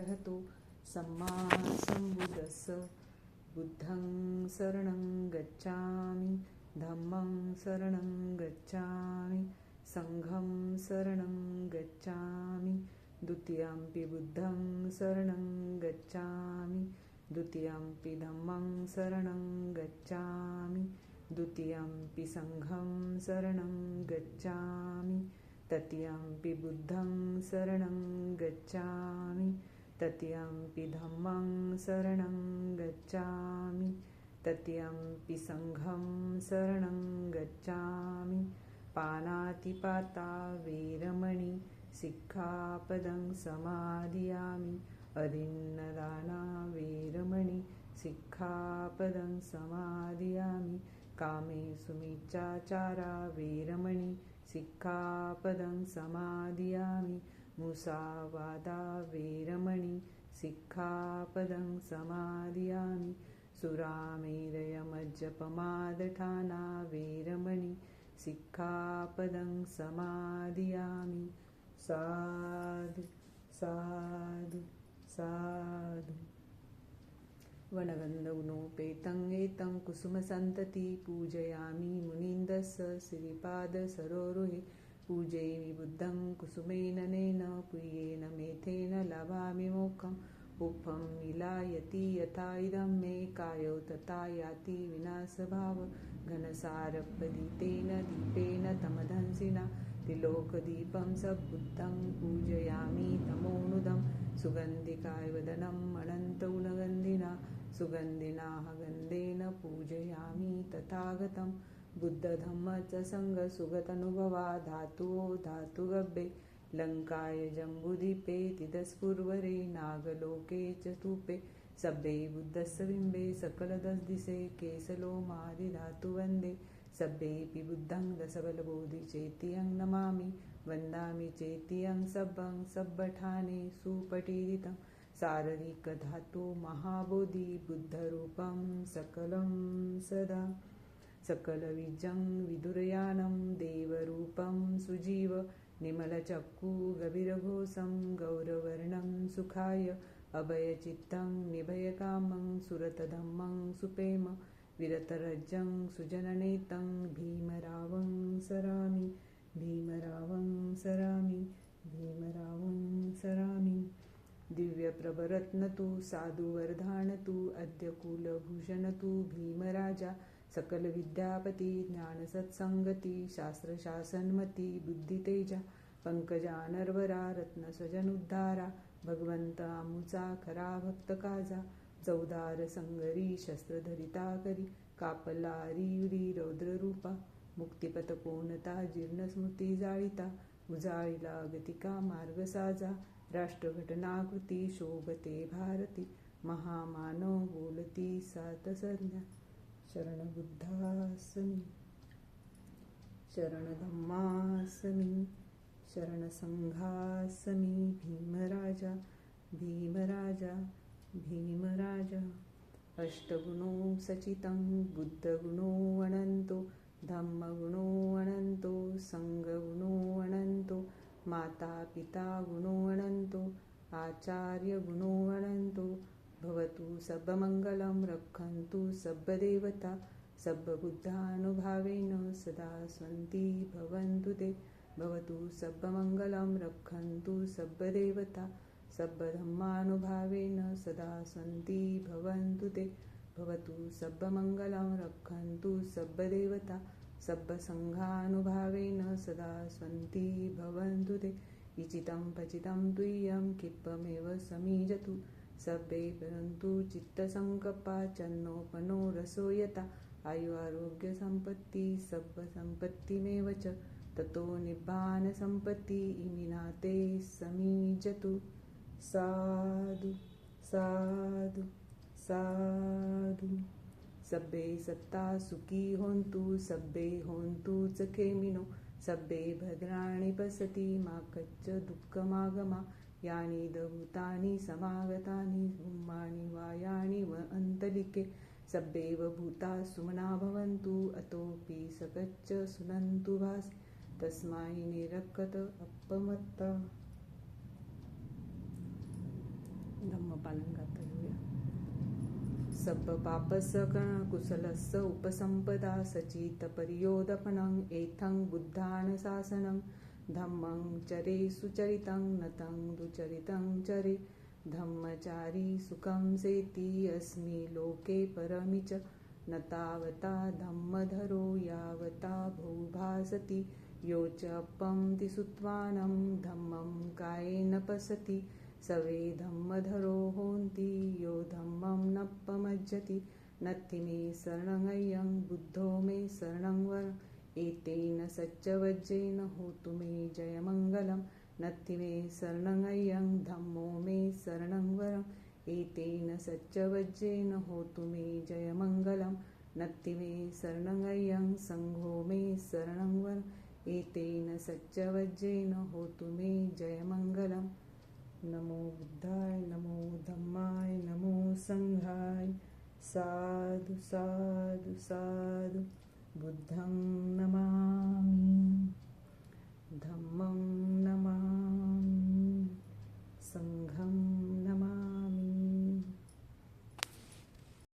अरहतो सम्मा सम्बुद्धस्स बुद्धं शरणं गच्छामि धम्मं शरणं गच्छामि संघं शरणं गच्छामि द्वितीयंपि बुद्धं शरणं गच्छामि द्वितीयंपि धम्मं शरणं गच्छामि द्वितीयंपि संघं शरणं गच्छामि तृतीयंपि बुद्धं शरणं गच्छामि तृतीयंपि धम्मं शरणं गच्छामि तृतीयंपि संघं शरणं गच्छामि पानातिपाता वेरमणि सिक्खापदं समादियामि अदिन्नदाना वेरमणि सिक्खापदं समादियामि कामेषु मिच्छाचारा वेरमणि सिक्खापदं समादियामि मुसावादा वेरमणि सिक्खापदं समादियामि सुरामेरयमज्जपमादठाना वेरमणि सिक्खापदं समादियामि साधु साधु साधु वनगन्धगुणोपेतं एतं कुसुमसन्तति पूजयामि मुनीन्दस्स श्रीपादसरोरुहे पूजयामि बुद्धं कुसुमेन नेन पुय्येन मेथेन लभामि मोक्षं पुष्पं मिलायति यथा इदं मे कायो तथा याति विनाशभाव घनसारपदितेन दीपेन तमदंसिना त्रिलोकदीपं सद्बुद्धं पूजयामि तमोनुदं सुगन्धिकाय वदनम् अनन्तगुणगन्धिना सुगन्धिनाः गन्धेन पूजयामि तथागतं बुद्धधम्म च सङ्गसुगतनुभवा धातुओ धातुगव्ये लङ्काय जम्बुदीपे तिदस्पुर्वरे नागलोके च स्तूपे सभ्ये बुद्धस्य बिम्बे सकलदसदिशे केशलोमादिधातु वन्दे सभ्येऽपि बुद्धं दशबलबोधिचेत्यहं नमामि वन्दामि चेत्यहं सभ्यं सब्बठाने सुपठितं शारीरिकधातु महाबोधि बुद्धरूपं सकलं सदा सकलविजं विदुरयानं देवरूपं सुजीव निमलचक्षु गभीरघोषं गौरवर्णं सुखाय अभयचित्तं निभयकामं सुरतधम्मं सुपेम विरतरज्जं सुजननेतं भीमरावं सरामि भीमरावं सरामि भीमरावं सरामि दिव्यप्रभरत्नतु साधुवर्धानतु अद्य कुलभूषणतु भीमराजा सकलविद्यापति ज्ञानसत्संगति शास्त्रशासनमति बुद्धितेजा पंकजानर्वरा रत्नस्वजनुद्धारा भगवंत आमुचा खरा भक्तकाजा चौदार संगरी शस्त्रधरिता करी कापलारी रौद्ररूपा मुक्तिपथ कोणता जीर्णस्मृती जाळिता उजाळीला गतिका मार्ग साजा राष्ट्रघटनाकृती शोभते भारती महामानव बोलती सात संज्ञा शरण बुद्धासमी शरण धम्मासमी शरण संघासमी भीमराजा भीमराजा भीमराजा अष्टगुणो सचितं बुद्धगुणो अनंतो धम्मगुणो अनंतो संघगुणो अनंतो माता पिता गुणो अनंतो आचार्य गुणो अनंतो भवतु सर्वमंगलं रक्षन्तु सर्वदेवता सर्वबुद्धानुभावेन सदा स्वन्ति भवन्तु ते भवतु सर्वमंगलं रक्षन्तु सर्वदेवता सर्वधर्मानुभावेन सदा स्वन्ति भवन्तु ते भवतु सर्वमंगलं रक्षन्तु सर्वदेवता सर्वसंघानुभावेन सदा स्वन्ति भवन्तु ते इचितं पचितं तुय्यं किप्पमेव समीजतु सभ्ये परन्तु चित्तसंकल्पा चन्नोपनो रसो यथा आयु आरोग्य संपत्ति सर्वसंपत्तिमेव च ततो निब्बान संपत्ति इमिनाते समीजतु साधु साधु साधु सभ्ये सत्ता सुखी होन्तु सभ्ये होन्तु च खेमिनो सभ्ये भद्राणि पश्यति मा कच्च दुःखमागमा यानि भूतानि समागतानि ब्रह्माणि वायानि व अन्तलिके सभ्येव भूता सुमना भवन्तु अतोऽपि सकच्च सुनन्तु भासि तस्मै निरक्कत अपमत्ता नामपालन गाता येऊया. सब्ब पापस कुशलस्य उपसंपदा सचित परियोदपनं एथं बुद्धान शासनं धम्मं चरे सुचरितं नतं दुचरितं चरे धम्मचारी सुखं सेति अस्मि लोके परमि च न तावता धम्मधरो यावता भूभासति यो च अपं सुत्वानं धम्मं कायेन पसति सवे धम्मधरो होन्ति यो धम्मं नप्पमज्जति नत्थि मे शरणमय्यं बुद्धो मे शरणं वर एतेन सच्चवज्जेन होतु मे जयमङ्गलं नत्थि मे शरणमय्यं धम्मो मे शरणं वरम् एतेन सच्चवज्जेन होतु मे जयमङ्गलं नत्थि मे शरणमय्यं सङ्घो मे शरणं वरम् एतेन सच्चवज्जेन होतु मे जयमङ्गलम्. नमो बुद्धाय नमो धम्माय नमो संघाय साधु साधु साधु बुद्धं नमामि.